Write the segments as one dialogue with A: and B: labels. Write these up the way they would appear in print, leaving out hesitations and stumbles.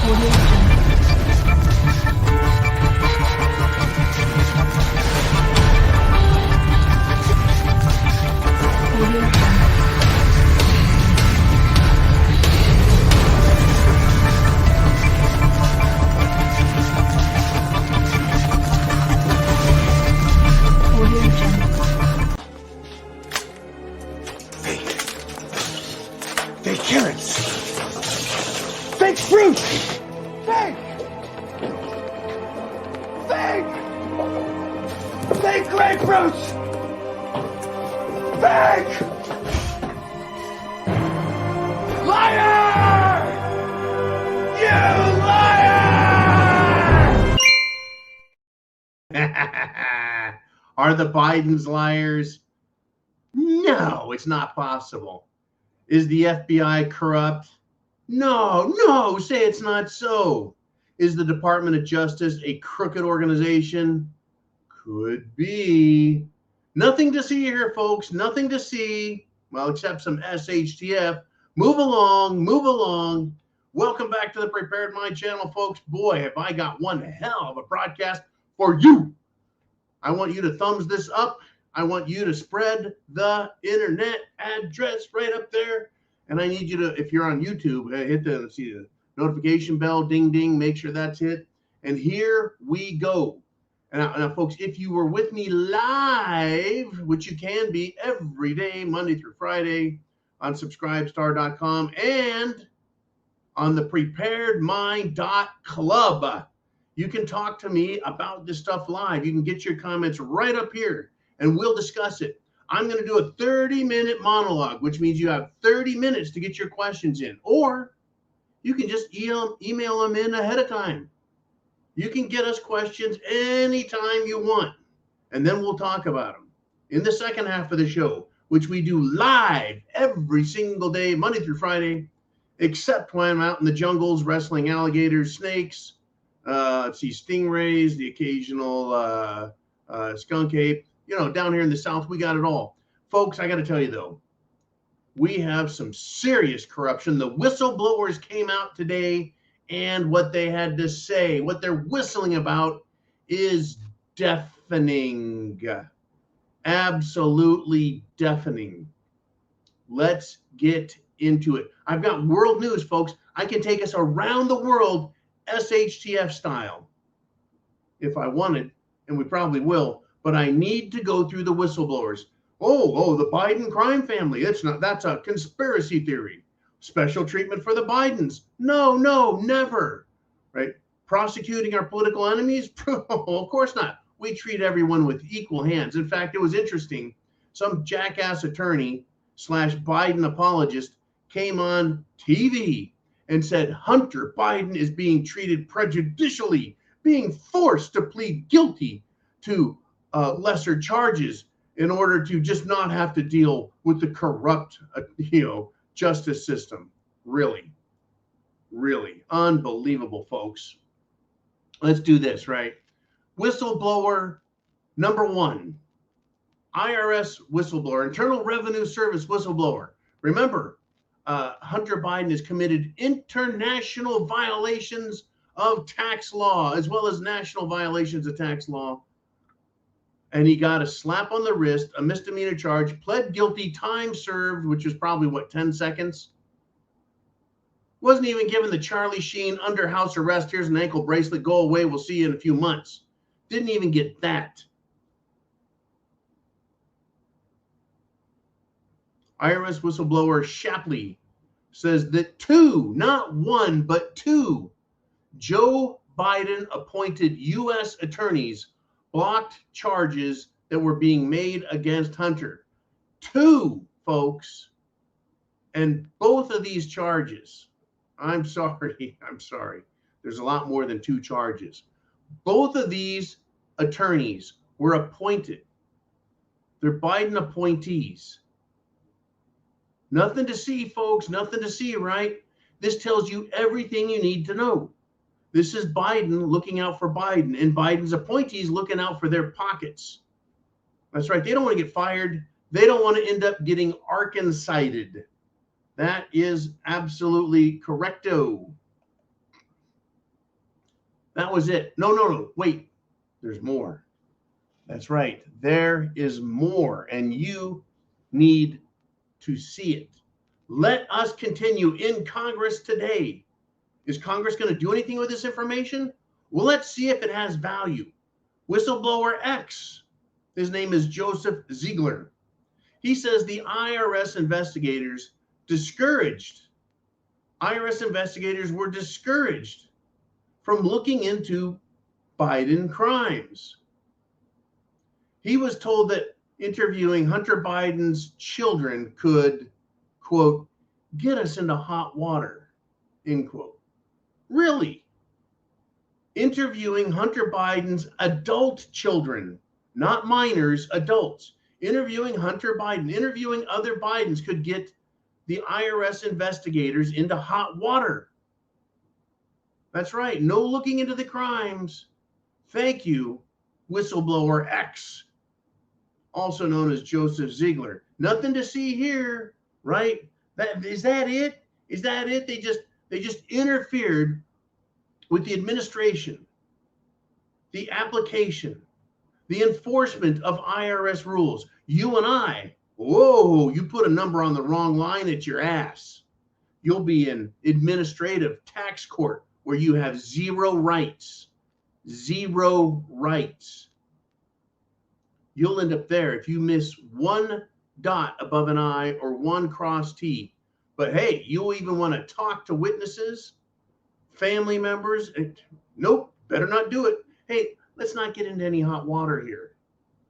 A: Fake carrots. Fake fruit. Fake. Fake. Fake grapefruits. Fake. Liar! You liar!
B: Are the Bidens liars? No, it's not possible. Is the FBI corrupt? No, say it's not so. Is the Department of Justice a crooked organization? Could be. Nothing to see here, folks. Nothing to see. Well, except some SHTF. Move along. Welcome back to the Prepared Mind channel, folks. Boy, have I got one hell of a broadcast for you. I want you to thumbs this up. I want you to spread the internet address right up there. And I need you to, if you're on YouTube, hit the notification bell, ding, ding, make sure that's hit. And here we go. And now, folks, if you were with me live, which you can be every day, Monday through Friday, on subscribestar.com and on the preparedmind.club, you can talk to me about this stuff live. You can get your comments right up here, and we'll discuss it. I'm going to do a 30-minute monologue, which means you have 30 minutes to get your questions in. Or you can just email them in ahead of time. You can get us questions anytime you want, and then we'll talk about them in the second half of the show, which we do live every single day, Monday through Friday, except when I'm out in the jungles wrestling alligators, snakes, stingrays, the occasional skunk ape. You know, down here in the South, we got it all. Folks, I got to tell you, though, we have some serious corruption. The whistleblowers came out today, and what they had to say, what they're whistling about is deafening. Absolutely deafening. Let's get into it. I've got world news, folks. I can take us around the world SHTF style if I wanted, and we probably will. But I need to go through the whistleblowers. Oh, the Biden crime family. That's a conspiracy theory. Special treatment for the Bidens. No, never. Right? Prosecuting our political enemies? Of course not. We treat everyone with equal hands. In fact, it was interesting. Some jackass attorney / Biden apologist came on TV and said Hunter Biden is being treated prejudicially, being forced to plead guilty to lesser charges in order to just not have to deal with the corrupt, justice system. Really unbelievable, folks. Let's do this, right? Whistleblower number one, IRS whistleblower, Internal Revenue Service whistleblower. Remember, Hunter Biden has committed international violations of tax law as well as national violations of tax law. And he got a slap on the wrist, a misdemeanor charge, pled guilty, time served, which was probably, 10 seconds? Wasn't even given the Charlie Sheen under house arrest. Here's an ankle bracelet. Go away. We'll see you in a few months. Didn't even get that. IRS whistleblower Shapley says that two, not one, but two Joe Biden appointed U.S. attorneys blocked charges that were being made against Hunter. Two, folks. And both of these charges, I'm sorry. There's a lot more than two charges. Both of these attorneys were appointed. They're Biden appointees. Nothing to see, folks. Nothing to see, right? This tells you everything you need to know. This is Biden looking out for Biden, and Biden's appointees looking out for their pockets. That's right. They don't want to get fired. They don't want to end up getting Arkancided. That is absolutely correcto. That was it. No. Wait, there's more. That's right. There is more, and you need to see it. Let us continue in Congress today. Is Congress going to do anything with this information? Well, let's see if it has value. Whistleblower X, his name is Joseph Ziegler. He says the IRS investigators were discouraged from looking into Biden crimes. He was told that interviewing Hunter Biden's children could, quote, get us into hot water, end quote. Really? Interviewing Hunter Biden's adult children, not minors, adults. Interviewing Hunter Biden, interviewing other Bidens could get the IRS investigators into hot water. That's right. No looking into the crimes. Thank you, Whistleblower X, also known as Joseph Ziegler. Nothing to see here, right? Is that it? Is that it? They just interfered with the administration, the application, the enforcement of IRS rules. You and I, whoa, you put a number on the wrong line, it's your ass. You'll be in administrative tax court where you have zero rights. Zero rights. You'll end up there if you miss one dot above an I or one cross T. But hey, you'll even want to talk to witnesses, family members. Nope, better not do it. Hey, let's not get into any hot water here.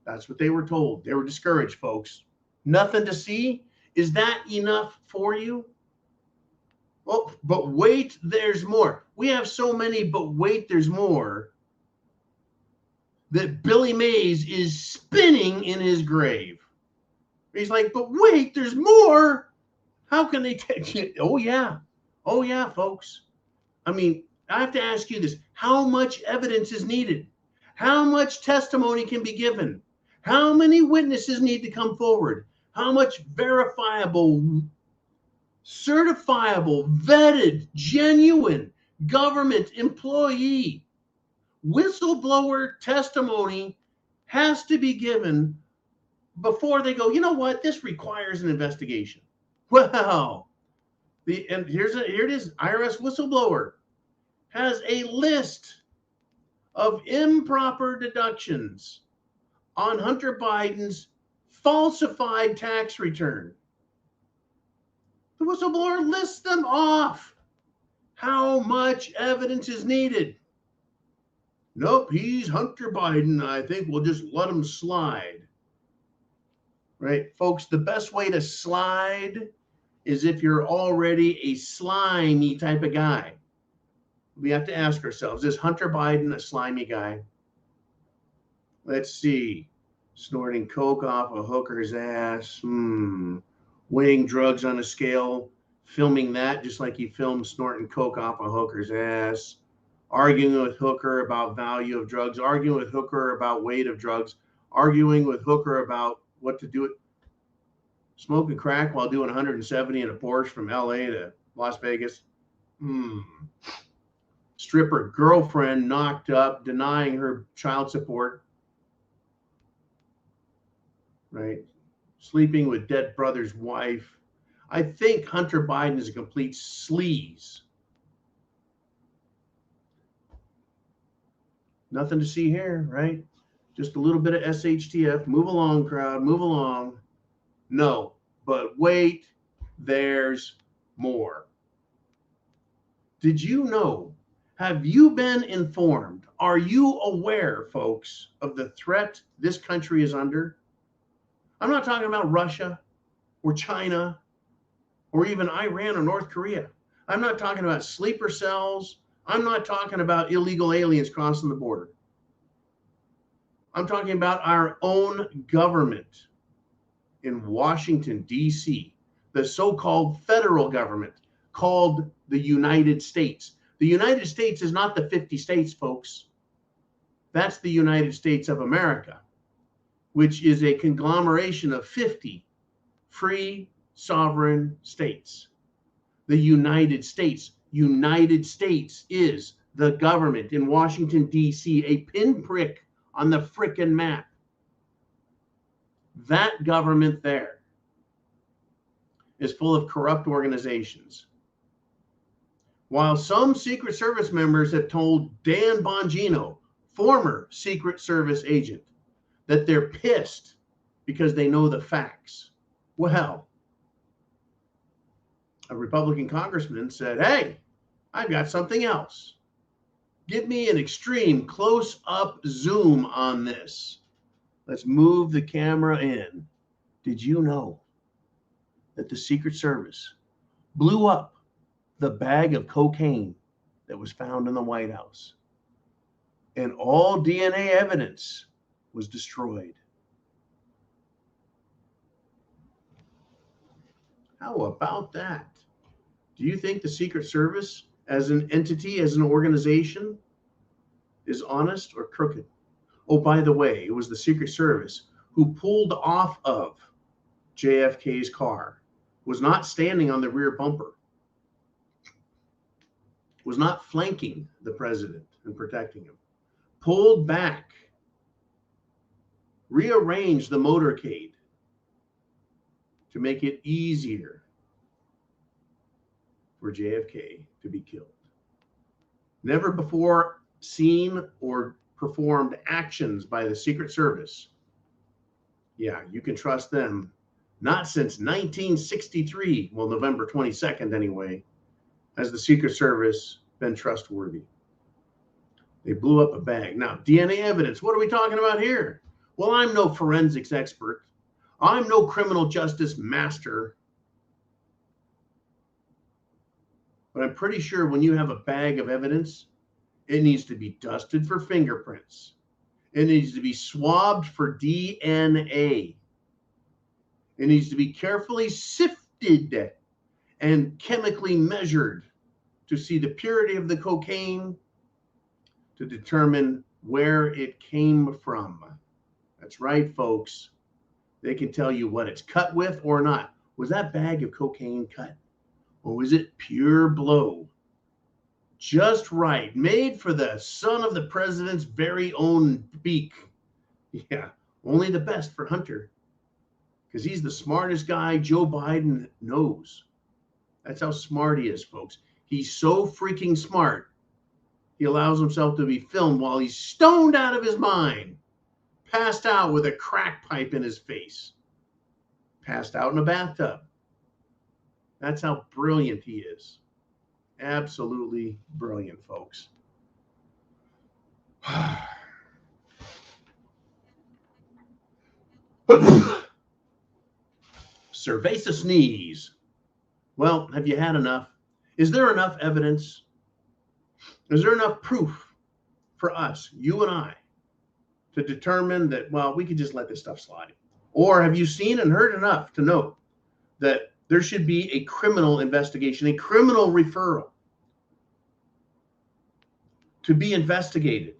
B: That's what they were told. They were discouraged, folks. Nothing to see? Is that enough for you? Well, but wait, there's more. We have so many, but wait, there's more, that Billy Mays is spinning in his grave. He's like, but wait, there's more. How can they take it? Oh, yeah, folks. I mean, I have to ask you this. How much evidence is needed? How much testimony can be given? How many witnesses need to come forward? How much verifiable, certifiable, vetted, genuine government employee whistleblower testimony has to be given before they go, you know what, this requires an investigation? Well, and here it is. IRS whistleblower has a list of improper deductions on Hunter Biden's falsified tax return. The whistleblower lists them off. How much evidence is needed? Nope, he's Hunter Biden. I think we'll just let him slide. Right, folks, the best way to slide is if you're already a slimy type of guy. We have to ask ourselves, is Hunter Biden a slimy guy? Let's see. Snorting coke off a hooker's ass. Weighing drugs on a scale. Filming that just like he filmed snorting coke off a hooker's ass. Arguing with hooker about value of drugs. Arguing with hooker about weight of drugs. Arguing with hooker about what to do. Smoking crack while doing 170 in a Porsche from LA to Las Vegas. Stripper girlfriend knocked up, denying her child support. Right? Sleeping with dead brother's wife. I think Hunter Biden is a complete sleaze. Nothing to see here, right? Just a little bit of SHTF. Move along, crowd. Move along. No, but wait, there's more. Did you know? Have you been informed? Are you aware, folks, of the threat this country is under? I'm not talking about Russia or China or even Iran or North Korea. I'm not talking about sleeper cells. I'm not talking about illegal aliens crossing the border. I'm talking about our own government in Washington, D.C., the so-called federal government called the United States. The United States is not the 50 states, folks. That's the United States of America, which is a conglomeration of 50 free sovereign states. The United States. United States is the government in Washington, D.C., a pinprick on the frickin' map. That government there is full of corrupt organizations. While some Secret Service members have told Dan Bongino, former Secret Service agent, that they're pissed because they know the facts. Well, a Republican congressman said, hey, I've got something else. Give me an extreme close-up zoom on this. Let's move the camera in. Did you know that the Secret Service blew up the bag of cocaine that was found in the White House? And all DNA evidence was destroyed. How about that? Do you think the Secret Service as an entity, as an organization, is honest or crooked? Oh, by the way, it was the Secret Service who pulled off of JFK's car, was not standing on the rear bumper, was not flanking the president and protecting him, pulled back, rearranged the motorcade to make it easier for JFK to be killed. Never before seen or performed actions by the Secret Service. Yeah, you can trust them. Not since 1963, well, November 22nd anyway, has the Secret Service been trustworthy. They blew up a bag. Now, DNA evidence, what are we talking about here? Well, I'm no forensics expert. I'm no criminal justice master. But I'm pretty sure when you have a bag of evidence, it needs to be dusted for fingerprints. It needs to be swabbed for DNA. It needs to be carefully sifted and chemically measured to see the purity of the cocaine, to determine where it came from. That's right, folks. They can tell you what it's cut with or not. Was that bag of cocaine cut? Or was it pure blow? Just right, made for the son of the president's very own beak. Yeah, only the best for Hunter, because he's the smartest guy Joe Biden knows. That's how smart he is, folks. He's so freaking smart, he allows himself to be filmed while he's stoned out of his mind, passed out with a crack pipe in his face, passed out in a bathtub. That's how brilliant he is. Absolutely brilliant, folks. Cerveza sneeze. Well, have you had enough? Is there enough evidence? Is there enough proof for us, you and I, to determine that, well, we could just let this stuff slide? Or have you seen and heard enough to know that there should be a criminal investigation, a criminal referral to be investigated?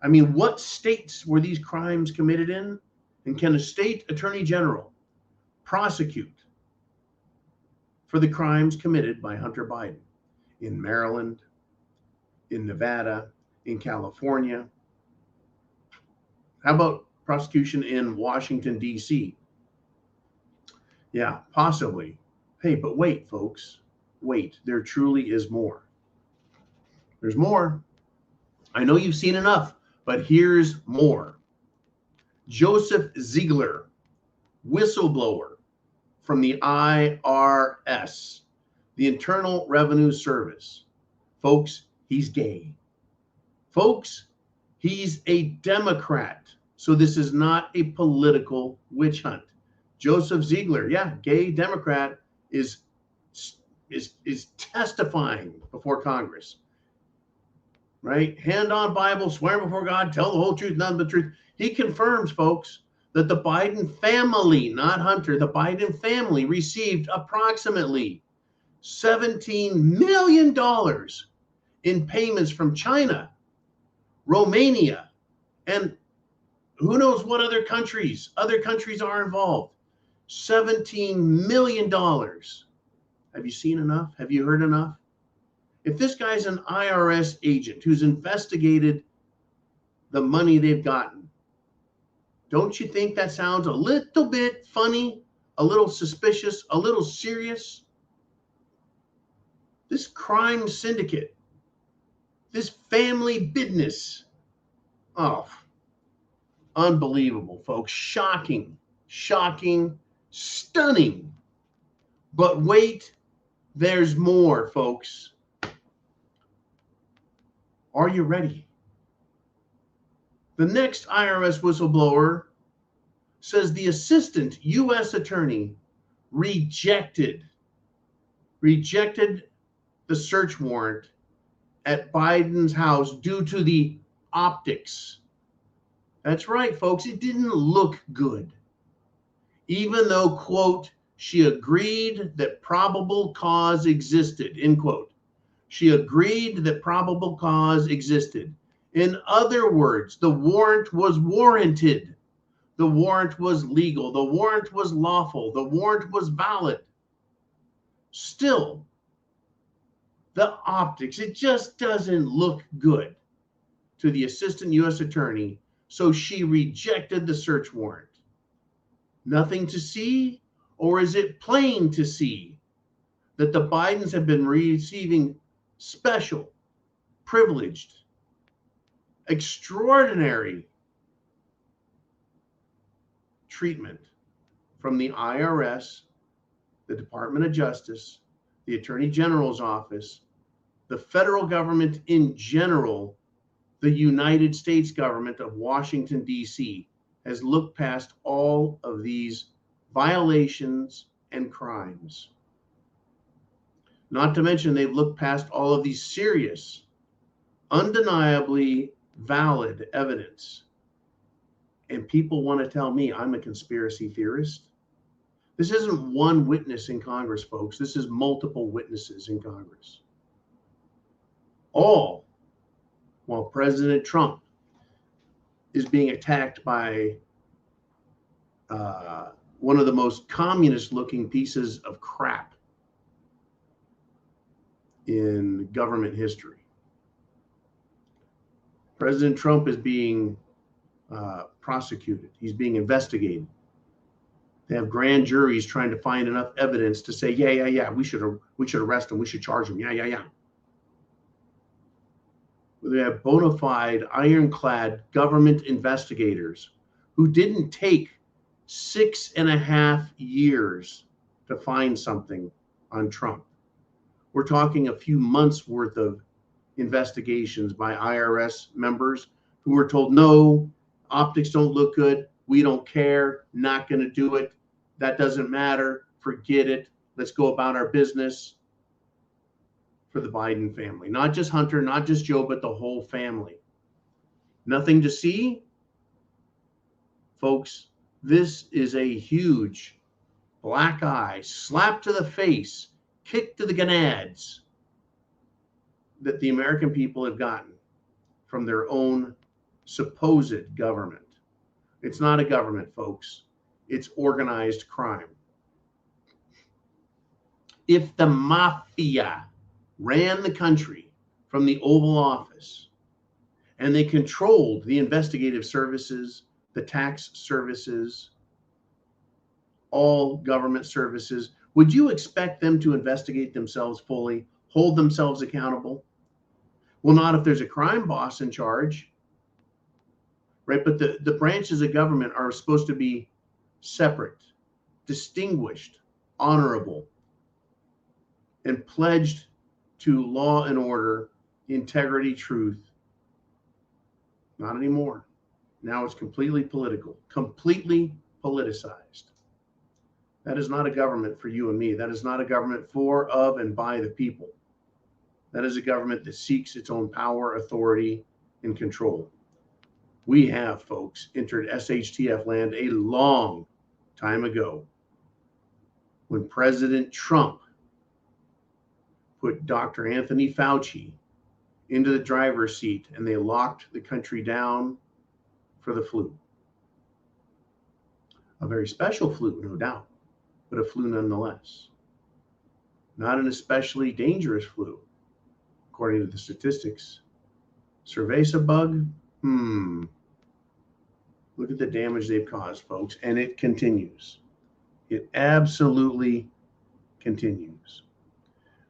B: I mean, what states were these crimes committed in? And can a state attorney general prosecute for the crimes committed by Hunter Biden in Maryland, in Nevada, in California? How about prosecution in Washington, D.C.? Yeah, possibly. Hey, but wait, folks. Wait, there truly is more. There's more. I know you've seen enough, but here's more. Joseph Ziegler, whistleblower from the IRS, the Internal Revenue Service. Folks, he's gay. Folks, he's a Democrat. So this is not a political witch hunt. Joseph Ziegler, yeah, gay Democrat, is testifying before Congress, right? Hand on Bible, swear before God, tell the whole truth, none but the truth. He confirms, folks, that the Biden family, not Hunter, the Biden family received approximately $17 million in payments from China, Romania, and who knows what other countries are involved. $17 million. Have you seen enough? Have you heard enough? If this guy's an IRS agent who's investigated the money they've gotten, don't you think that sounds a little bit funny, a little suspicious, a little serious? This crime syndicate, this family business, oh, unbelievable, folks. Shocking, shocking, stunning. But wait, there's more, folks. Are you ready? The next IRS whistleblower says the assistant U.S. attorney rejected the search warrant at Biden's house due to the optics. That's right, folks. It didn't look good. Even though, quote, she agreed that probable cause existed, end quote. She agreed that probable cause existed. In other words, the warrant was warranted. The warrant was legal. The warrant was lawful. The warrant was valid. Still, the optics, it just doesn't look good to the assistant U.S. attorney, so she rejected the search warrant. Nothing to see, or is it plain to see that the Bidens have been receiving special, privileged, extraordinary treatment from the IRS, the Department of Justice, the Attorney General's office, the federal government in general, the United States government of Washington, D.C., has looked past all of these violations and crimes. Not to mention, they've looked past all of these serious, undeniably valid evidence. And people want to tell me I'm a conspiracy theorist. This isn't one witness in Congress, folks. This is multiple witnesses in Congress. All while President Trump is being attacked by one of the most communist-looking pieces of crap in government history. President Trump is being prosecuted. He's being investigated. They have grand juries trying to find enough evidence to say, yeah, we should arrest him. We should charge him. Yeah. They have bona fide, ironclad government investigators who didn't take 6.5 years to find something on Trump. We're talking a few months worth of investigations by IRS members who were told, no, optics don't look good. We don't care. Not going to do it. That doesn't matter. Forget it. Let's go about our business. For the Biden family, not just Hunter, not just Joe, but the whole family. Nothing to see? Folks, this is a huge black eye, slap to the face, kick to the gonads that the American people have gotten from their own supposed government. It's not a government, folks. It's organized crime. If the mafia ran the country from the Oval Office and they controlled the investigative services, the tax services, all government services, would you expect them to investigate themselves fully, hold themselves accountable? Well, not if there's a crime boss in charge, right? But the branches of government are supposed to be separate, distinguished, honorable, and pledged to law and order, integrity, truth. Not anymore. Now it's completely political, completely politicized. That is not a government for you and me. That is not a government for, of, and by the people. That is a government that seeks its own power, authority, and control. We have, folks, entered SHTF land a long time ago when President Trump put Dr. Anthony Fauci into the driver's seat and they locked the country down for the flu. A very special flu, no doubt, but a flu nonetheless. Not an especially dangerous flu, according to the statistics. Cerveza bug, look at the damage they've caused, folks, and it continues. It absolutely continues.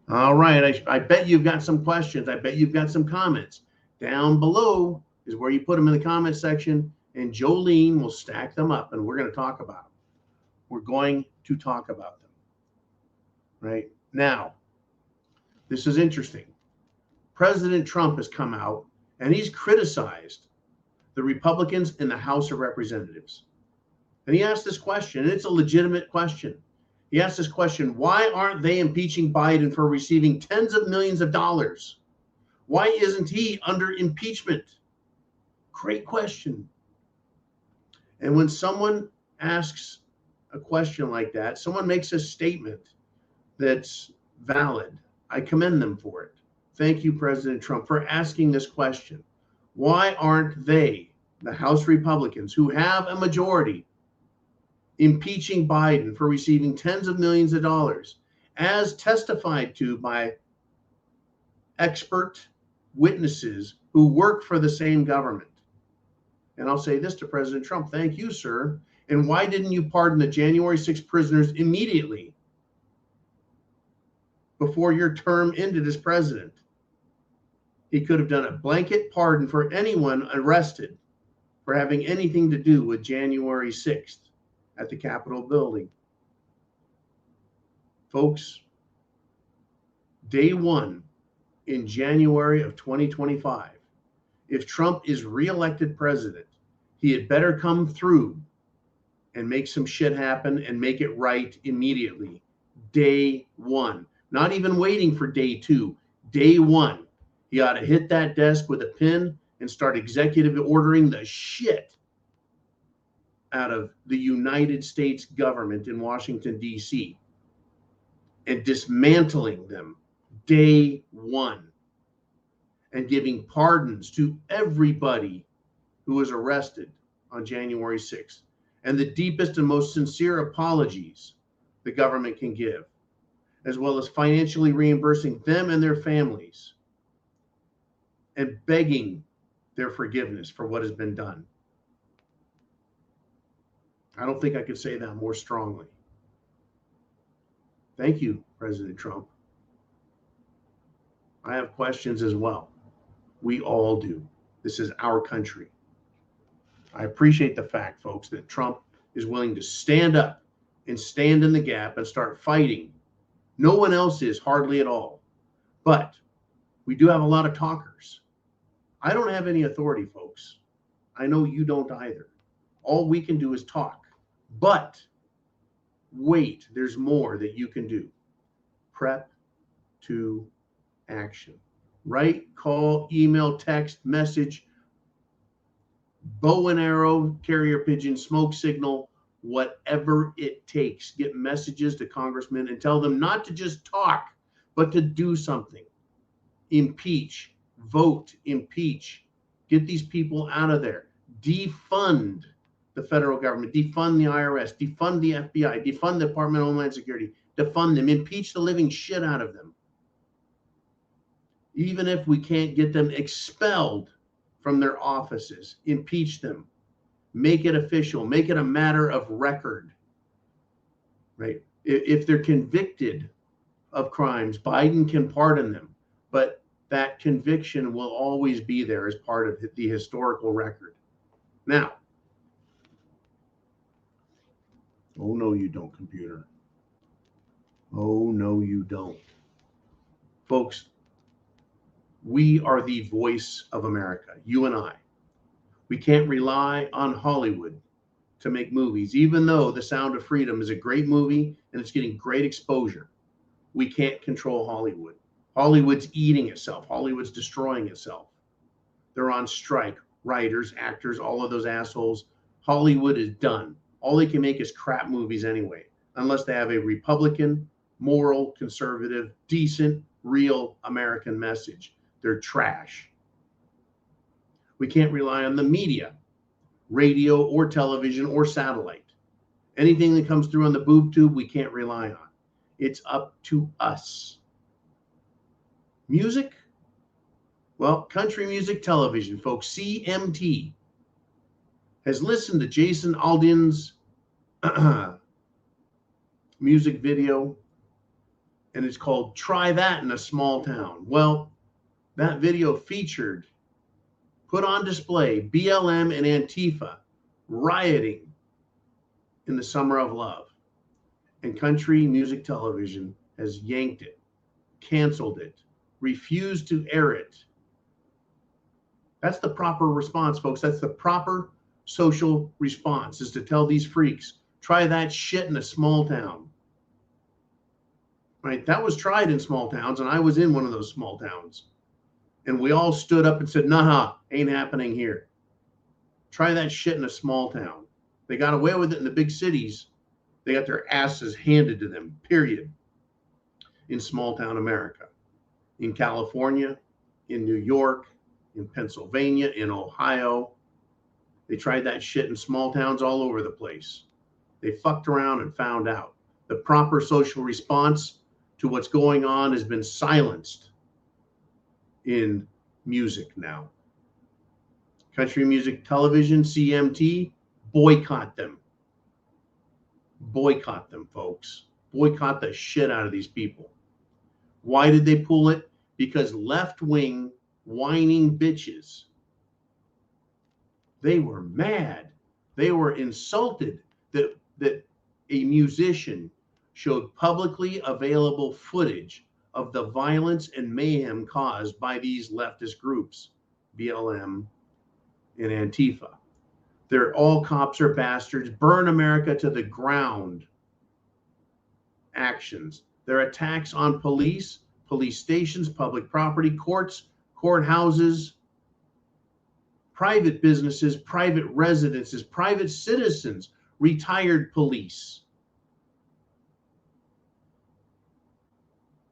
B: All right, I bet you've got some questions. I bet you've got some comments. Down below is where you put them in the comment section, and Jolene will stack them up, and we're going to talk about them. We're going to talk about them. Right? Now, this is interesting. President Trump has come out, and he's criticized the Republicans in the House of Representatives. And he asked this question, and it's a legitimate question. He asked this question, why aren't they impeaching Biden for receiving tens of millions of dollars? Why isn't he under impeachment? Great question. And when someone asks a question like that, someone makes a statement that's valid, I commend them for it. Thank you, President Trump, for asking this question. Why aren't they, the House Republicans, who have a majority, impeaching Biden for receiving tens of millions of dollars, as testified to by expert witnesses who work for the same government? And I'll say this to President Trump, thank you, sir. And why didn't you pardon the January 6th prisoners immediately before your term ended as president? He could have done a blanket pardon for anyone arrested for having anything to do with January 6th at the Capitol building. Folks, day one in January of 2025, if Trump is reelected president, he had better come through and make some shit happen and make it right immediately. Day one. Not even waiting for day two. Day one. He ought to hit that desk with a pin and start executive ordering the shit out of the United States government in Washington, D.C. and dismantling them day one and giving pardons to everybody who was arrested on January 6th, and the deepest and most sincere apologies the government can give, as well as financially reimbursing them and their families and begging their forgiveness for what has been done. I don't think I could say that more strongly. Thank you, President Trump. I have questions as well. We all do. This is our country. I appreciate the fact, folks, that Trump is willing to stand up and stand in the gap and start fighting. No one else is, hardly at all. But we do have a lot of talkers. I don't have any authority, folks. I know you don't either. All we can do is talk. But wait, there's more that you can do. Prep to action. Write, call, email, text, message, bow and arrow, carrier pigeon, smoke signal, whatever it takes. Get messages to congressmen and tell them not to just talk, but to do something. Impeach, vote, impeach. Get these people out of there. Defund the federal government, defund the IRS, defund the FBI, defund the Department of Homeland Security, defund them, impeach the living shit out of them. Even if we can't get them expelled from their offices, impeach them, make it official, make it a matter of record, right? If they're convicted of crimes, Biden can pardon them, but that conviction will always be there as part of the historical record. Now, oh, no, you don't, computer. Oh, no, you don't. Folks, we are the voice of America, you and I. We can't rely on Hollywood to make movies, even though The Sound of Freedom is a great movie and it's getting great exposure. We can't control Hollywood. Hollywood's eating itself. Hollywood's destroying itself. They're on strike. Writers, actors, all of those assholes. Hollywood is done. All they can make is crap movies anyway, unless they have a Republican, moral, conservative, decent, real American message. They're trash. We can't rely on the media, radio or television or satellite. Anything that comes through on the boob tube, we can't rely on. It's up to us. Music, Well, Country Music Television, folks, CMT, has listened to Jason Aldean's music video, and it's called Try That in a Small Town. Well, that video featured, put on display, BLM and Antifa rioting in the Summer of Love. And Country Music Television has yanked it, canceled it, refused to air it. That's the proper response, folks. That's the proper social response, is to tell these freaks, try that shit in a small town. Right? That was tried in small towns, and I was in one of those small towns. And we all stood up and said, nah, ain't happening here. Try that shit in a small town. They got away with it in the big cities. They got their asses handed to them, period. In small town America. In California, in New York, in Pennsylvania, in Ohio. They tried that shit in small towns all over the place. They fucked around and found out. The proper social response to what's going on has been silenced in music now. Country Music Television, CMT, boycott them. Boycott them, folks. Boycott the shit out of these people. Why did they pull it? Because left-wing whining bitches, they were mad. They were insulted that a musician showed publicly available footage of the violence and mayhem caused by these leftist groups, BLM and Antifa. They're all cops are bastards, burn America to the ground actions. Their attacks on police, police stations, public property, courts, courthouses, private businesses, private residences, private citizens, retired police.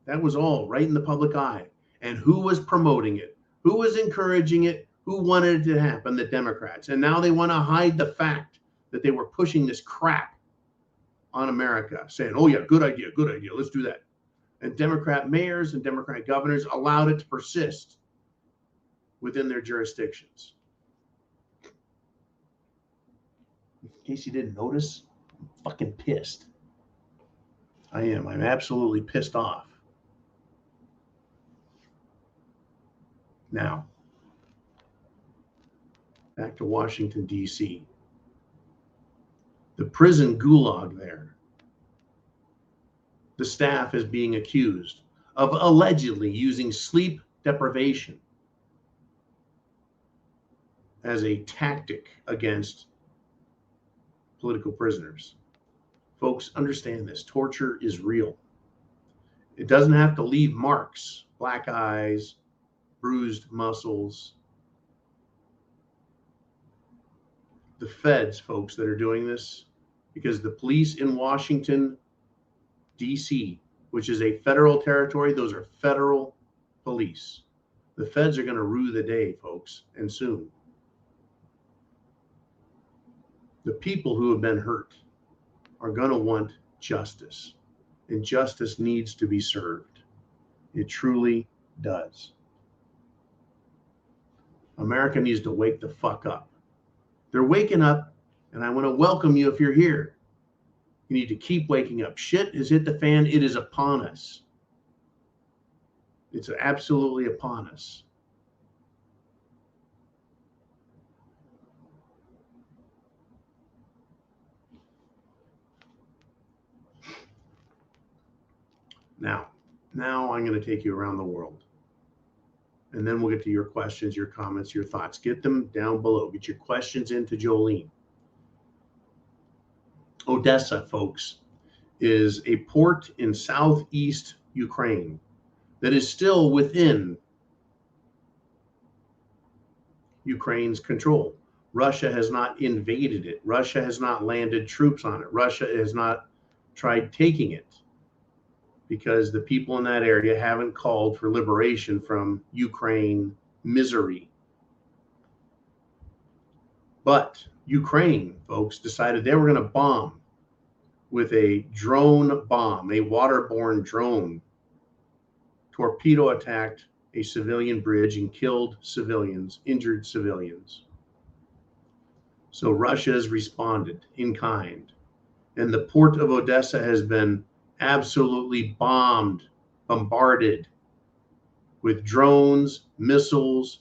B: That was all right in the public eye. And who was promoting it? Who was encouraging it? Who wanted it to happen? The Democrats. And now they want to hide the fact that they were pushing this crap on America, saying, oh yeah, good idea, let's do that. And Democrat mayors and Democrat governors allowed it to persist within their jurisdictions. In case you didn't notice, I'm fucking pissed. I am. I'm absolutely pissed off. Now, back to Washington, D.C. The prison gulag there. The staff is being accused of allegedly using sleep deprivation as a tactic against political prisoners. Folks, understand this. Torture is real. It doesn't have to leave marks, black eyes, bruised muscles. The feds, folks, that are doing this, because the police in Washington, D.C., which is a federal territory, those are federal police. The feds are going to rue the day, folks, and soon. The people who have been hurt are going to want justice, and justice needs to be served. It truly does. America needs to wake the fuck up. They're waking up, and I want to welcome you if you're here. You need to keep waking up. Shit has hit the fan. It is upon us. It's absolutely upon us. Now I'm going to take you around the world. And then we'll get to your questions, your comments, your thoughts. Get them down below. Get your questions into Jolene. Odessa, folks, is a port in southeast Ukraine that is still within Ukraine's control. Russia has not invaded it. Russia has not landed troops on it. Russia has not tried taking it, because the people in that area haven't called for liberation from Ukraine misery. But Ukraine, folks, decided they were going to bomb with a drone bomb, a waterborne drone, torpedo attacked a civilian bridge and killed civilians, injured civilians. So Russia has responded in kind. And the port of Odessa has been absolutely bombarded with drones, missiles,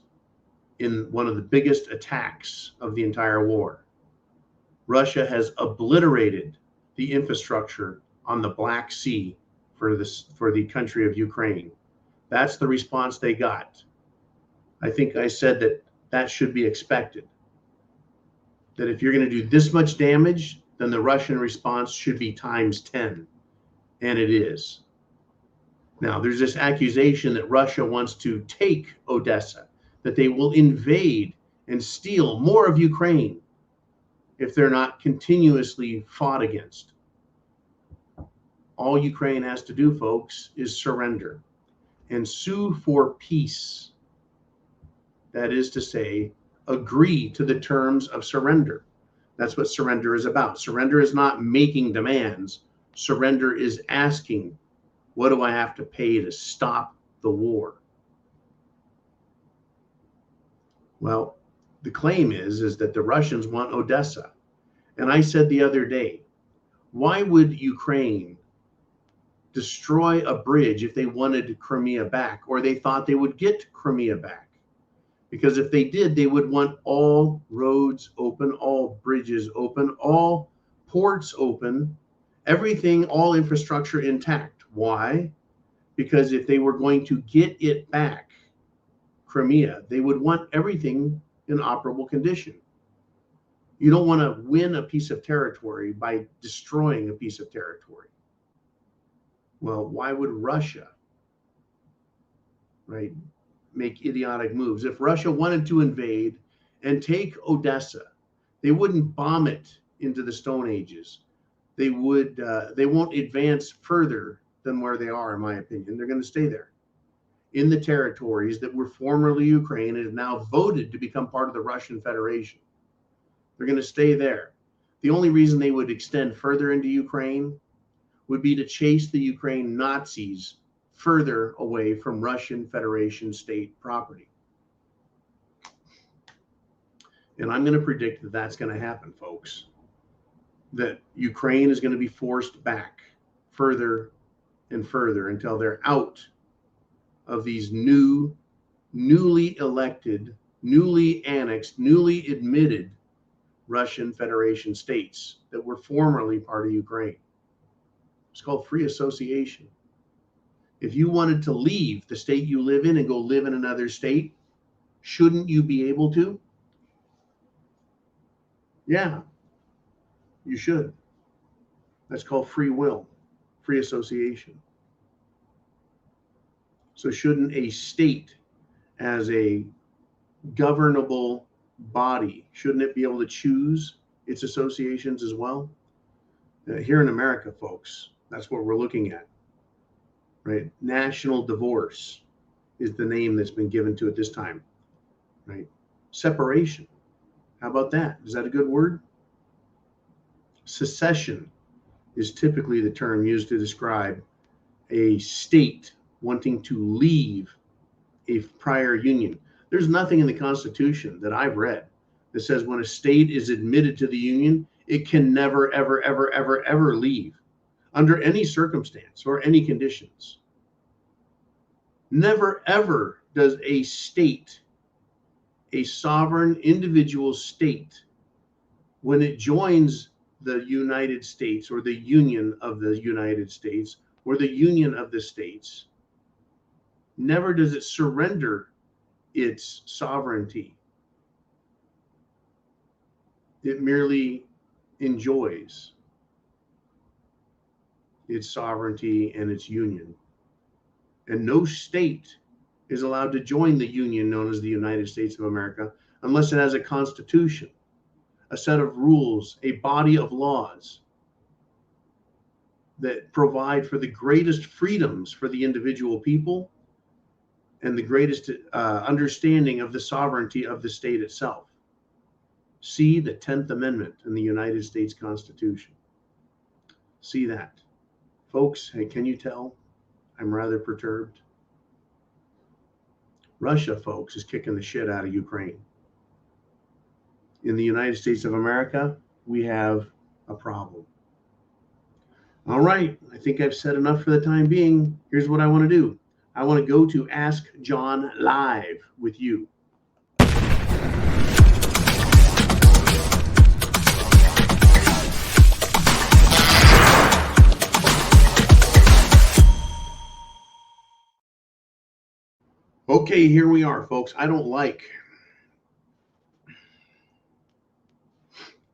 B: in one of the biggest attacks of the entire war. Russia has obliterated the infrastructure on the Black Sea for the country of Ukraine. That's the response they got. I think I said that should be expected. That if you're going to do this much damage, then the Russian response should be times 10. And it is. Now, there's this accusation that Russia wants to take Odessa, that they will invade and steal more of Ukraine if they're not continuously fought against. All Ukraine has to do, folks, is surrender and sue for peace. That is to say, agree to the terms of surrender. That's what surrender is about. Surrender is not making demands. Surrender is asking, what do I have to pay to stop the war? Well, the claim is that the Russians want Odessa. And I said the other day, why would Ukraine destroy a bridge if they wanted Crimea back, or they thought they would get Crimea back? Because if they did, they would want all roads open, all bridges open, all ports open, everything, all infrastructure intact. Why? Because if they were going to get it back, Crimea, they would want everything in operable condition. You don't want to win a piece of territory by destroying a piece of territory. Well, why would Russia, right, make idiotic moves? If Russia wanted to invade and take Odessa, they wouldn't bomb it into the Stone Ages. They won't advance further than where they are, in my opinion. They're going to stay there in the territories that were formerly Ukraine and have now voted to become part of the Russian Federation. They're going to stay there. The only reason they would extend further into Ukraine would be to chase the Ukraine Nazis further away from Russian Federation state property. And I'm going to predict that that's going to happen, folks. That Ukraine is going to be forced back further and further until they're out of these newly elected, newly annexed, newly admitted Russian Federation states that were formerly part of Ukraine. It's called free association. If you wanted to leave the state you live in and go live in another state, shouldn't you be able to? Yeah, you should. That's called free will, free association. So shouldn't a state, as a governable body, shouldn't it be able to choose its associations as well? Here in America, folks, that's what we're looking at, right? National divorce is the name that's been given to it this time, right? Separation. How about that? Is that a good word? Secession is typically the term used to describe a state wanting to leave a prior union. There's nothing in the Constitution that I've read that says when a state is admitted to the union, it can never, ever, ever, ever, ever leave under any circumstance or any conditions. Never, ever does a state, a sovereign individual state, when it joins the United States or the Union of the United States or the Union of the States, never does it surrender its sovereignty. It merely enjoys its sovereignty and its union. And no state is allowed to join the union known as the United States of America unless it has a constitution, a set of rules, a body of laws that provide for the greatest freedoms for the individual people and the greatest understanding of the sovereignty of the state itself. See the 10th Amendment in the United States Constitution. See that. Folks, hey, can you tell I'm rather perturbed? Russia, folks, is kicking the shit out of Ukraine. In the United States of America, we have a problem. All right, I think I've said enough for the time being. Here's what I want to do. I want to go to Ask John Live with you. Okay, here we are, folks. I don't like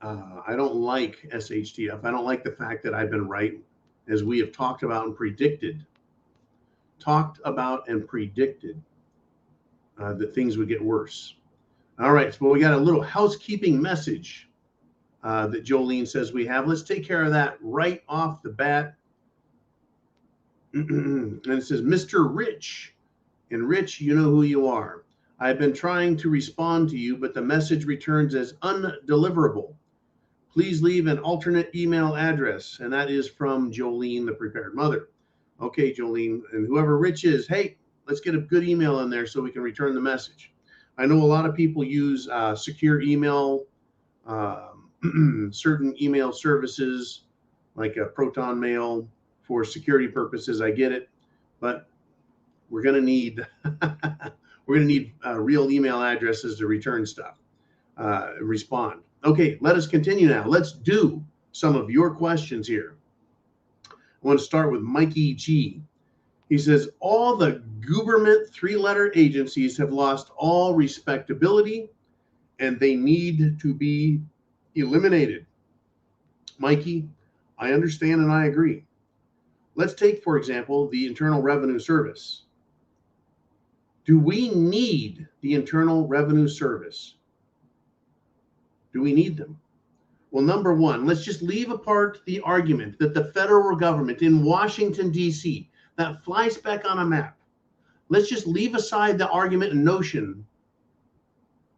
B: SHTF. I don't like the fact that I've been right, as we have talked about and predicted that things would get worse. All right, so we got a little housekeeping message that Jolene says we have. Let's take care of that right off the bat. And it says, Mr. Rich. And Rich, you know who you are. I've been trying to respond to you, but the message returns as undeliverable. Please leave an alternate email address. And that is from Jolene, the prepared mother. Okay, Jolene, and whoever Rich is, hey, let's get a good email in there so we can return the message. I know a lot of people use secure email, certain email services like a Proton Mail for security purposes. I get it, but we're going to need real email addresses to return stuff, respond. Okay, let us continue now. Let's do some of your questions here. I want to start with Mikey G. He says, all the government three-letter agencies have lost all respectability and they need to be eliminated. Mikey, I understand and I agree. Let's take, for example, the Internal Revenue Service. Do we need the Internal Revenue Service? Do we need them? Well, number one, let's just leave apart the argument that the federal government in Washington, D.C., that fly speck on a map. Let's just leave aside the argument and notion,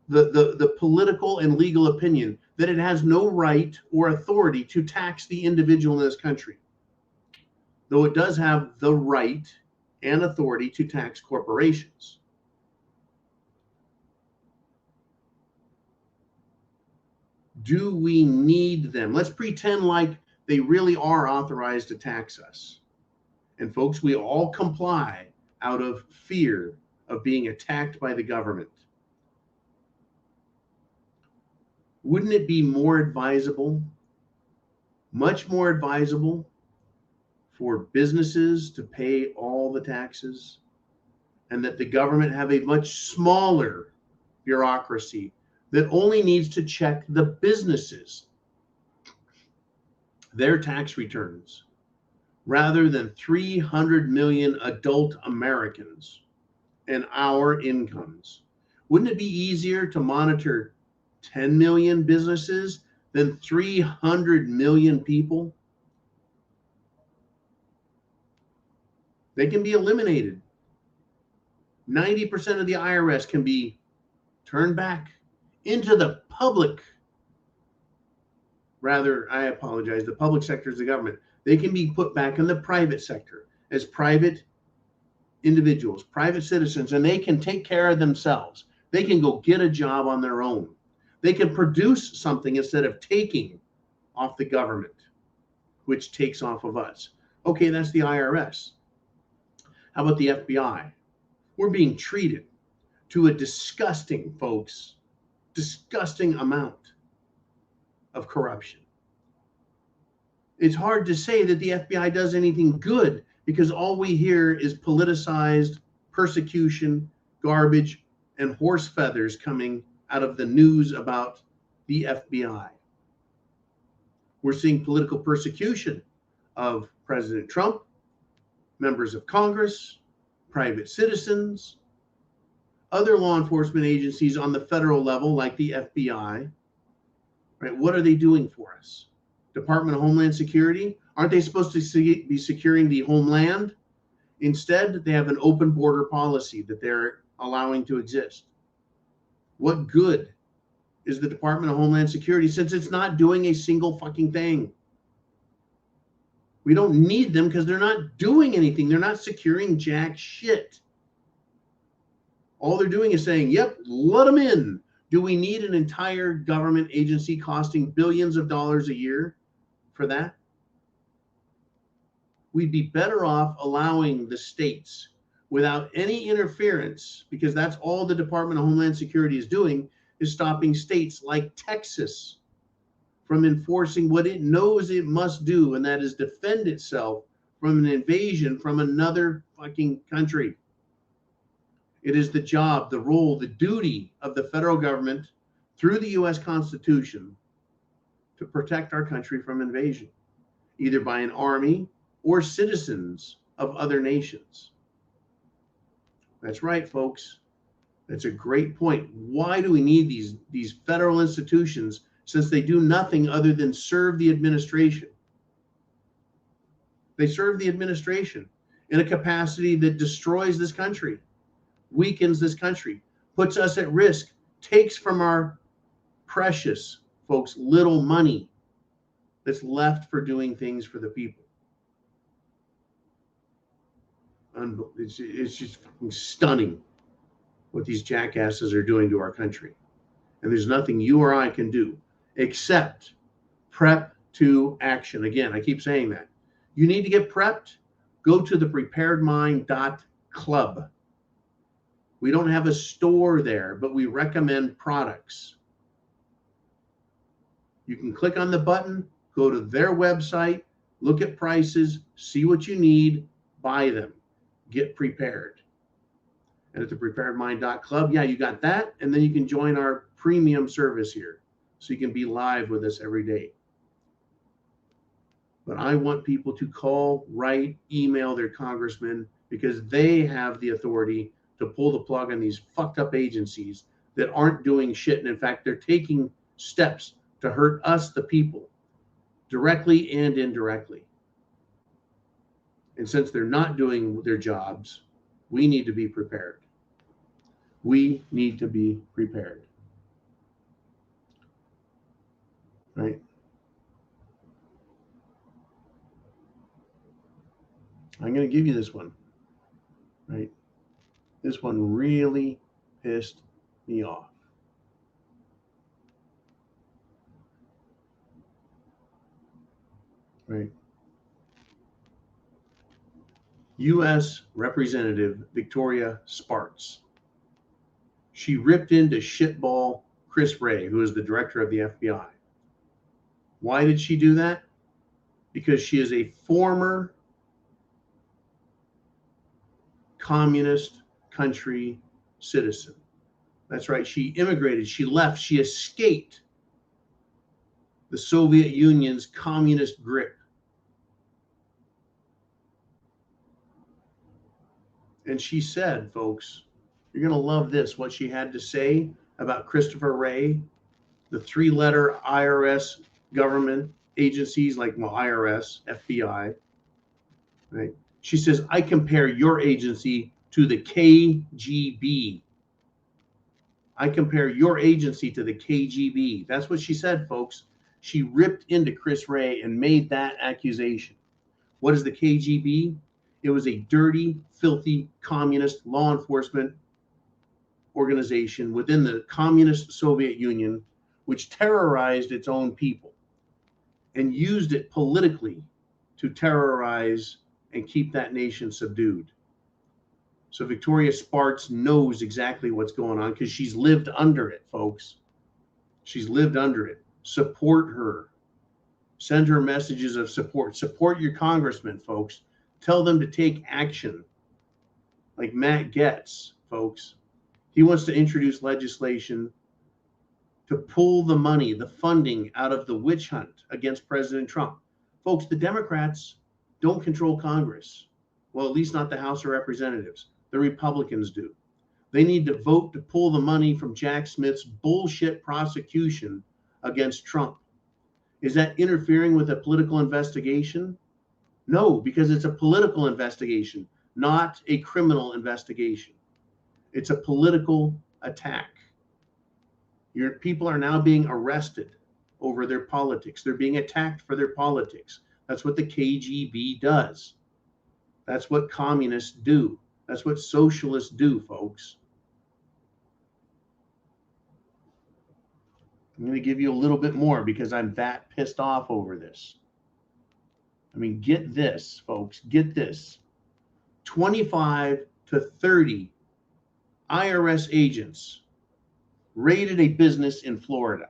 B: the political and legal opinion that it has no right or authority to tax the individual in this country, though it does have the right and authority to tax corporations. Do we need them? Let's pretend like they really are authorized to tax us. And folks, we all comply out of fear of being attacked by the government. Wouldn't it be more advisable, much more advisable, for businesses to pay all the taxes and that the government have a much smaller bureaucracy that only needs to check the businesses, their tax returns, rather than 300 million adult Americans and our incomes? Wouldn't it be easier to monitor 10 million businesses than 300 million people? They can be eliminated. 90% of the IRS can be turned back into the public. Rather, I apologize, the public sector is the government. They can be put back in the private sector as private individuals, private citizens, and they can take care of themselves. They can go get a job on their own. They can produce something instead of taking off the government, which takes off of us. Okay, that's the IRS. How about the FBI? We're being treated to a disgusting, folks, disgusting amount of corruption. It's hard to say that the FBI does anything good because all we hear is politicized persecution, garbage, and horse feathers coming out of the news about the FBI. We're seeing political persecution of President Trump, members of Congress, private citizens, other law enforcement agencies on the federal level like the FBI. Right? What are they doing for us? Department of Homeland Security? Aren't they supposed to be securing the homeland? Instead, they have an open border policy that they're allowing to exist. What good is the Department of Homeland Security since it's not doing a single fucking thing? We don't need them because they're not doing anything. They're not securing jack shit. All they're doing is saying, yep, let them in. Do we need an entire government agency costing billions of dollars a year for that? We'd be better off allowing the states without any interference, because that's all the Department of Homeland Security is doing, is stopping states like Texas from enforcing what it knows it must do, and that is defend itself from an invasion from another fucking country. It is the job, the role, the duty of the federal government through the U.S. Constitution to protect our country from invasion, either by an army or citizens of other nations. That's right, folks. That's a great point. Why do we need these federal institutions, since they do nothing other than serve the administration? They serve the administration in a capacity that destroys this country, weakens this country, puts us at risk, takes from our precious, folks, little money that's left for doing things for the people. It's just stunning what these jackasses are doing to our country. And there's nothing you or I can do except prep to action. Again, I keep saying that. You need to get prepped. Go to thepreparedmind.club. We don't have a store there, but we recommend products. You can click on the button, go to their website, look at prices, see what you need, buy them, get prepared. And at thepreparedmind.club, yeah, you got that. And then you can join our premium service here, so you can be live with us every day. But I want people to call, write, email their congressmen, because they have the authority to pull the plug on these fucked up agencies that aren't doing shit. And in fact, they're taking steps to hurt us, the people, directly and indirectly. And since they're not doing their jobs, we need to be prepared. We need to be prepared. Right? I'm going to give you this one. Right? This one really pissed me off. Right? U.S. Representative Victoria Spartz. She ripped into shitball Chris Wray, who is the director of the FBI. Why did she do that? Because she is a former communist country citizen. That's right. She immigrated. She left. She escaped the Soviet Union's communist grip. And she said, folks, you're going to love this, what she had to say about Christopher Wray, the three-letter IRS government agencies like, well, IRS, FBI, right? She says, I compare your agency to the KGB. I compare your agency to the KGB. That's what she said, folks. She ripped into Chris Wray and made that accusation. What is the KGB? It was a dirty, filthy, communist law enforcement organization within the communist Soviet Union, which terrorized its own people and used it politically to terrorize and keep that nation subdued. So Victoria Spartz knows exactly what's going on because she's lived under it, folks. She's lived under it. Support her. Send her messages of support. Support your congressman, folks. Tell them to take action. Like Matt Gaetz, folks. He wants to introduce legislation to pull the money, the funding out of the witch hunt against President Trump. Folks, the Democrats don't control Congress. Well, at least not the House of Representatives. The Republicans do. They need to vote to pull the money from Jack Smith's bullshit prosecution against Trump. Is that interfering with a political investigation? No, because it's a political investigation, not a criminal investigation. It's a political attack. Your people are now being arrested over their politics. They're being attacked for their politics. That's what the KGB does. That's what communists do. That's what socialists do, folks. I'm going to give you a little bit more because I'm that pissed off over this. I mean, get this, folks, get this. 25 to 30 IRS agents raided a business in Florida.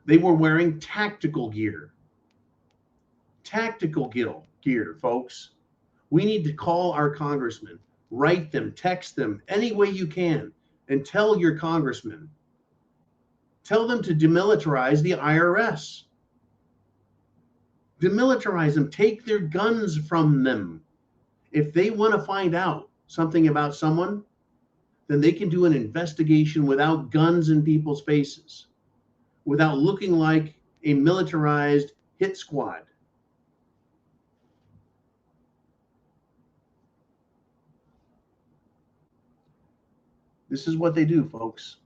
B: They were wearing tactical gear. Tactical gear, folks. We need to call our congressmen, write them, text them, any way you can, and tell your congressmen. Tell them to demilitarize the IRS. Demilitarize them. Take their guns from them. If they want to find out something about someone, then they can do an investigation without guns in people's faces, without looking like a militarized hit squad. This is what they do, folks.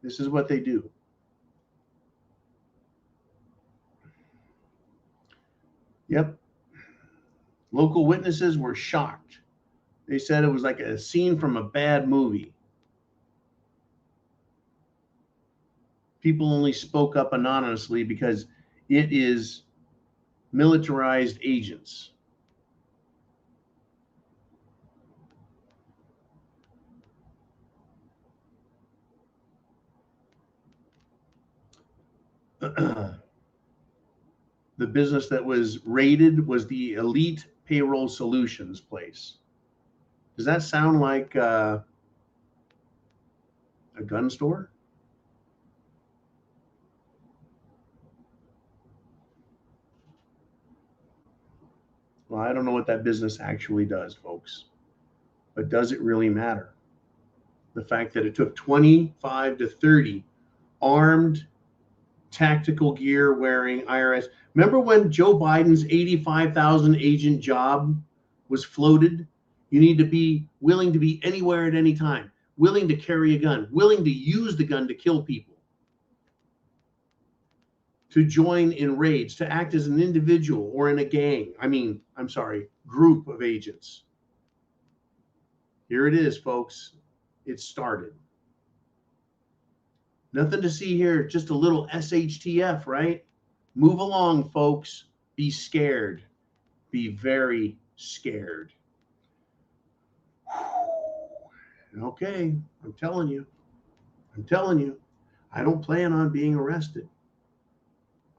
B: This is what they do. Yep. Local witnesses were shocked. They said it was like a scene from a bad movie. People only spoke up anonymously because it is militarized agents. The business that was raided was the Elite Payroll Solutions place. Does that sound like a gun store? Well, I don't know what that business actually does, folks. But does it really matter? The fact that it took 25 to 30 armed, tactical gear wearing IRS. Remember when Joe Biden's 85,000 agent job was floated? You need to be willing to be anywhere at any time, willing to carry a gun, willing to use the gun to kill people, to join in raids, to act as an individual or in a gang. Group of agents. Here it is, folks. It started. Nothing to see here, just a little SHTF, right? Move along, folks. Be scared. Be very scared. Okay, I'm telling you. I don't plan on being arrested.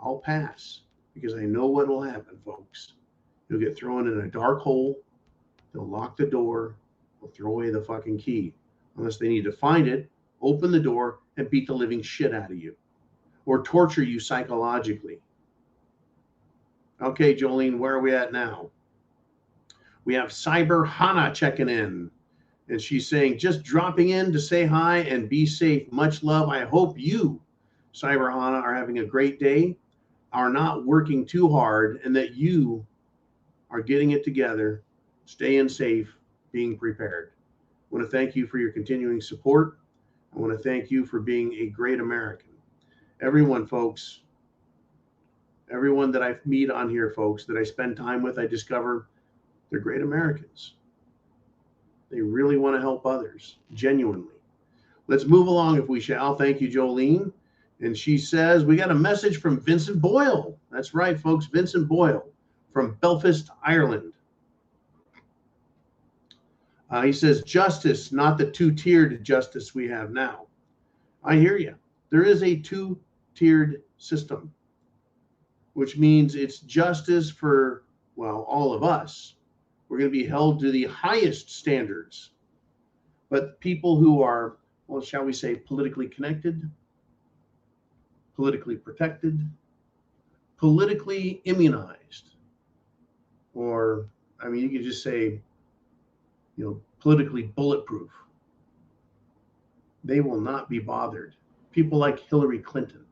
B: I'll pass because I know what will happen, folks. You'll get thrown in a dark hole. They'll lock the door. They'll throw away the fucking key. Unless they need to find it, open the door, and beat the living shit out of you. Or torture you psychologically. Okay, Jolene, where are we at now? We have Cyber Hana checking in. And she's saying, just dropping in to say hi and be safe. Much love. I hope you, Cyber Hana, are having a great day, are not working too hard, and that you are getting it together, staying safe, being prepared. I want to thank you for your continuing support. I want to thank you for being a great American. Everyone, folks, everyone that I meet on here, folks, that I spend time with, I discover they're great Americans. They really want to help others, genuinely. Let's move along if we shall. Thank you, Jolene. And she says, we got a message from Vincent Boyle. That's right, folks, Vincent Boyle from Belfast, Ireland. He says, justice, not the two-tiered justice we have now. I hear you. There is a two-tiered system, which means it's justice for, well, all of us. We're going to be held to the highest standards. But people who are, well, shall we say, politically connected, politically protected, politically immunized, or, I mean, you could just say, politically bulletproof. They will not be bothered. People like Hillary Clinton,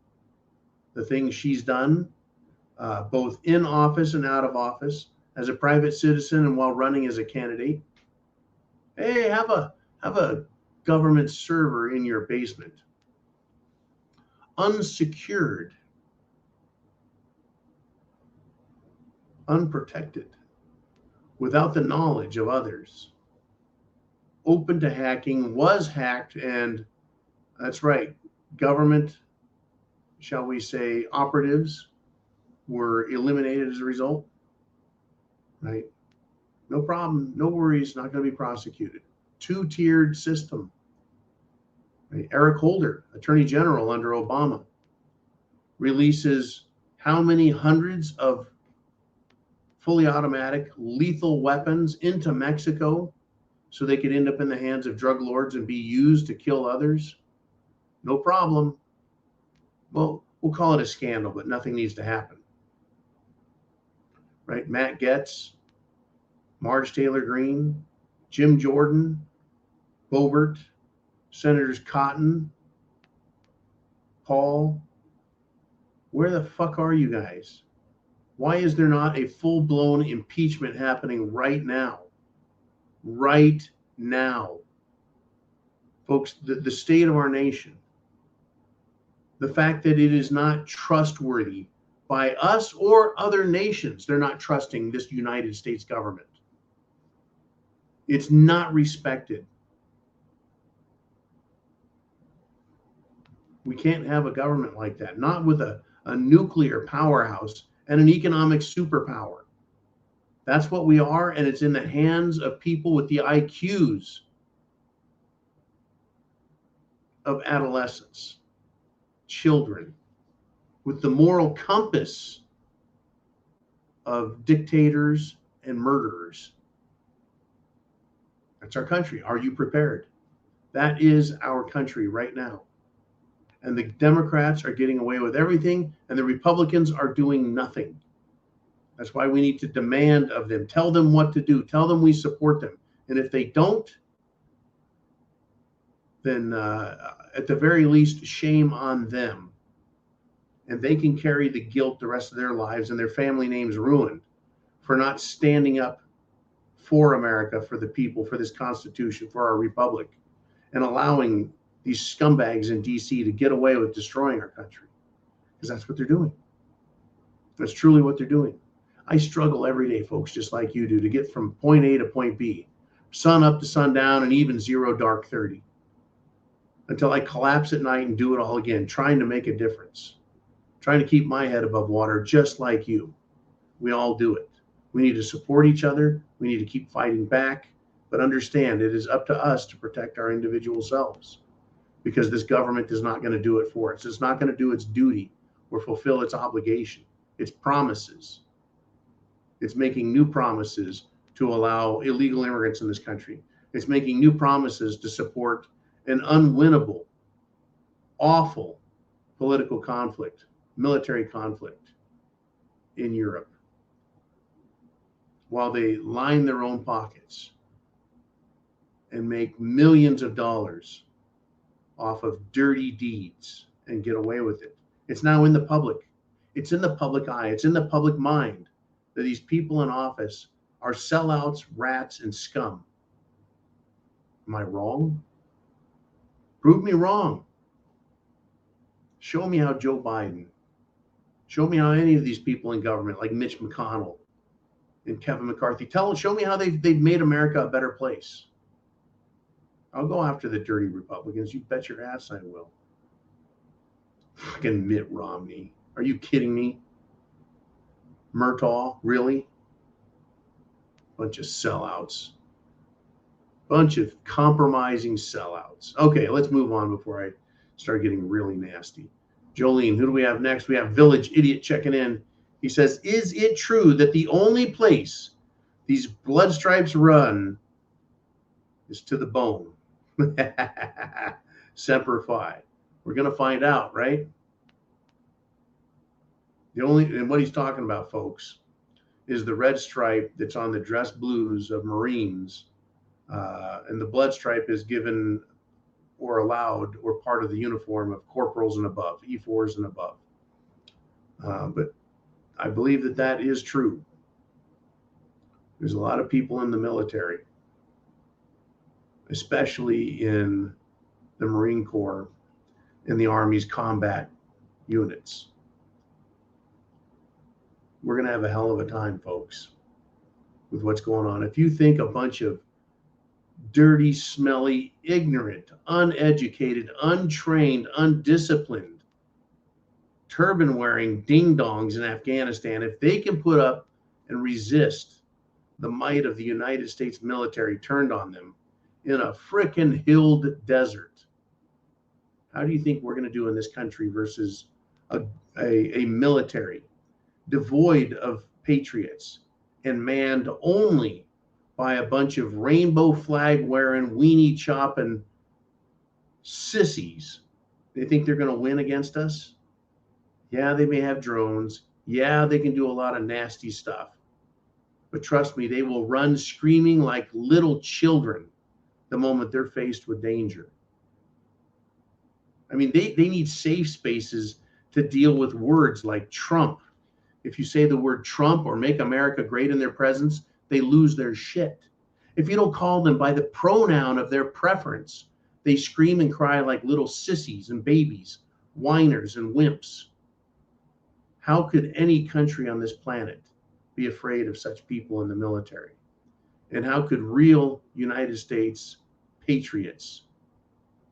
B: the things she's done, both in office and out of office, as a private citizen and while running as a candidate. Hey, have a government server in your basement, unsecured, unprotected, without the knowledge of others, open to hacking, was hacked, and that's right, government, shall we say, operatives were eliminated as a result, right? No problem, no worries, not going to be prosecuted. Two-tiered system. Right? Eric Holder, Attorney General under Obama, releases how many hundreds of fully automatic lethal weapons into Mexico so they could end up in the hands of drug lords and be used to kill others? No problem. Well, we'll call it a scandal, but nothing needs to happen. Right? Matt Gaetz, Marge Taylor Greene, Jim Jordan, Boebert, Senators Cotton, Paul. Where the fuck are you guys? Why is there not a full-blown impeachment happening right now? Right now. Folks, the state of our nation, the fact that it is not trustworthy by us or other nations, they're not trusting this United States government. It's not respected. We can't have a government like that, not with a nuclear powerhouse and an economic superpower. That's what we are, and it's in the hands of people with the IQs of adolescents, children, with the moral compass of dictators and murderers. That's our country. Are you prepared? That is our country right now. And the Democrats are getting away with everything, and the Republicans are doing nothing. That's why we need to demand of them. Tell them what to do. Tell them we support them. And if they don't, then at the very least, shame on them. And they can carry the guilt the rest of their lives and their family names ruined for not standing up for America, for the people, for this Constitution, for our republic, and allowing these scumbags in DC to get away with destroying our country. Because that's what they're doing. That's truly what they're doing. I struggle every day, folks, just like you do, to get from point A to point B, sun up to sundown, and even zero dark 30, until I collapse at night and do it all again, trying to make a difference, trying to keep my head above water, just like you. We all do it. We need to support each other. We need to keep fighting back, but understand it is up to us to protect our individual selves, because this government is not going to do it for us. It's not going to do its duty or fulfill its obligation, its promises. It's making new promises to allow illegal immigrants in this country. It's making new promises to support an unwinnable, awful political conflict, military conflict in Europe, while they line their own pockets and make millions of dollars off of dirty deeds and get away with it. It's now in the public. It's in the public eye. It's in the public mind that these people in office are sellouts, rats, and scum. Am I wrong? Prove me wrong. Show me how Joe Biden, show me how any of these people in government, like Mitch McConnell and Kevin McCarthy, show me how they've made America a better place. I'll go after the dirty Republicans. You bet your ass I will. Fucking Mitt Romney. Are you kidding me? Murtaugh, really? Bunch of sellouts. Bunch of compromising sellouts. Okay, let's move on before I start getting really nasty. Jolene, who do we have next? We have Village Idiot checking in. He says, is it true that the only place these blood stripes run is to the bone? Semper Fi. We're going to find out, right? And what he's talking about, folks, is the red stripe that's on the dress blues of Marines. And the blood stripe is given or allowed or part of the uniform of corporals and above, E4s and above. But I believe that that is true. There's a lot of people in the military, especially in the Marine Corps and the Army's combat units. We're going to have a hell of a time, folks, with what's going on. If you think a bunch of dirty, smelly, ignorant, uneducated, untrained, undisciplined, turban-wearing ding-dongs in Afghanistan, if they can put up and resist the might of the United States military turned on them in a frickin' hilled desert, how do you think we're going to do in this country versus a military devoid of patriots and manned only by a bunch of rainbow flag wearing, weenie chopping sissies? They think they're going to win against us? Yeah, they may have drones. Yeah, they can do a lot of nasty stuff. But trust me, they will run screaming like little children the moment they're faced with danger. I mean, they need safe spaces to deal with words like Trump. If you say the word Trump or make America great in their presence, they lose their shit. If you don't call them by the pronoun of their preference, they scream and cry like little sissies and babies, whiners and wimps. How could any country on this planet be afraid of such people in the military? And how could real United States patriots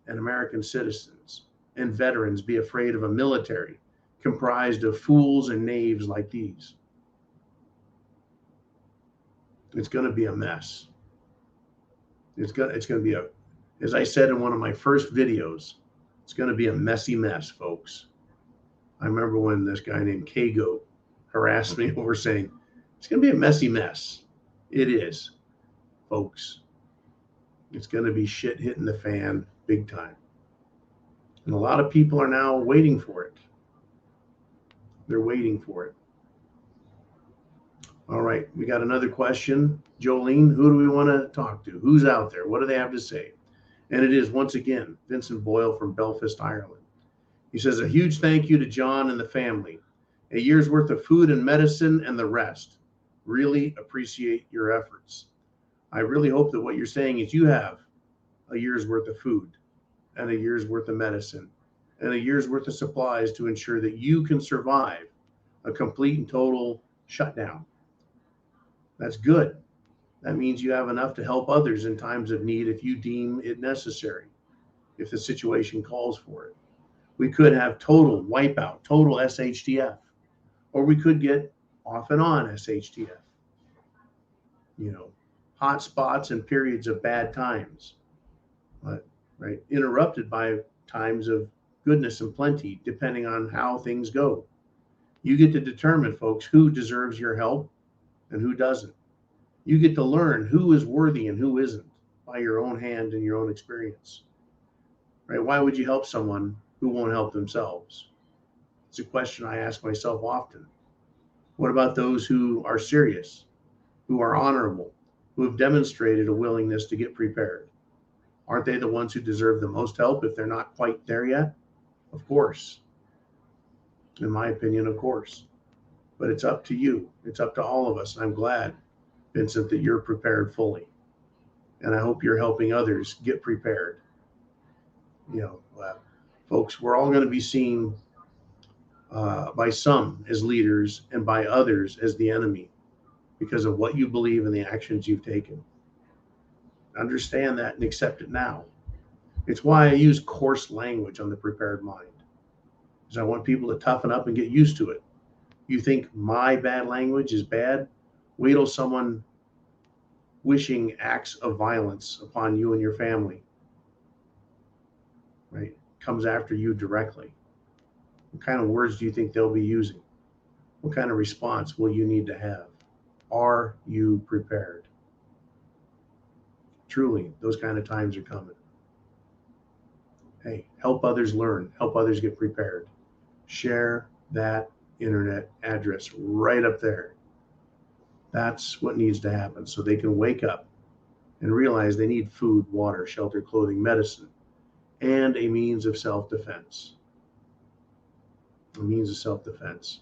B: and American citizens and veterans be afraid of a military comprised of fools and knaves like these? It's going to be a mess. It's going to be as I said in one of my first videos, it's going to be a messy mess, folks. I remember when this guy named Kago harassed me over saying, it's going to be a messy mess. It is, folks. It's going to be shit hitting the fan big time. And a lot of people are now waiting for it. They're waiting for it. All right, we got another question. Jolene, who do we want to talk to? Who's out there? What do they have to say? And it is, once again, Vincent Boyle from Belfast, Ireland. He says, a huge thank you to John and the family. A year's worth of food and medicine and the rest. Really appreciate your efforts. I really hope that what you're saying is you have a year's worth of food and a year's worth of medicine and a year's worth of supplies to ensure that you can survive a complete and total shutdown. That's good. That means you have enough to help others in times of need if you deem it necessary, if the situation calls for it. We could have total wipeout, total SHTF, or we could get off and on SHTF. You know, hot spots and periods of bad times, but right, interrupted by times of goodness and plenty, depending on how things go. You get to determine, folks, who deserves your help and who doesn't. You get to learn who is worthy and who isn't by your own hand and your own experience. Right? Why would you help someone who won't help themselves? It's a question I ask myself often. What about those who are serious, who are honorable, who have demonstrated a willingness to get prepared? Aren't they the ones who deserve the most help if they're not quite there yet? Of course. In my opinion, of course. But it's up to you. It's up to all of us. And I'm glad, Vincent, that you're prepared fully. And I hope you're helping others get prepared. You know, folks, we're all going to be seen by some as leaders and by others as the enemy because of what you believe and the actions you've taken. Understand that and accept it now. It's why I use coarse language on the Prepared Mind, because I want people to toughen up and get used to it. You think my bad language is bad? Wait till someone wishing acts of violence upon you and your family, right, comes after you directly. What kind of words do you think they'll be using? What kind of response will you need to have? Are you prepared? Truly, those kind of times are coming. Hey, help others learn, help others get prepared. Share that internet address right up there. That's what needs to happen so they can wake up and realize they need food, water, shelter, clothing, medicine, and a means of self-defense. A means of self-defense.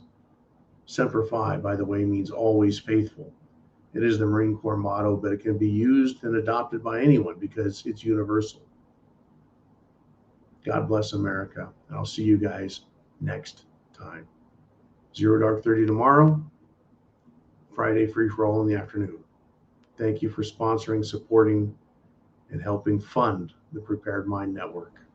B: Semper Fi, by the way, means always faithful. It is the Marine Corps motto, but it can be used and adopted by anyone because it's universal. God bless America. I'll see you guys next time. 0 Dark 30 tomorrow. Friday free for all in the afternoon. Thank you for sponsoring, supporting, and helping fund the Prepared Mind Network.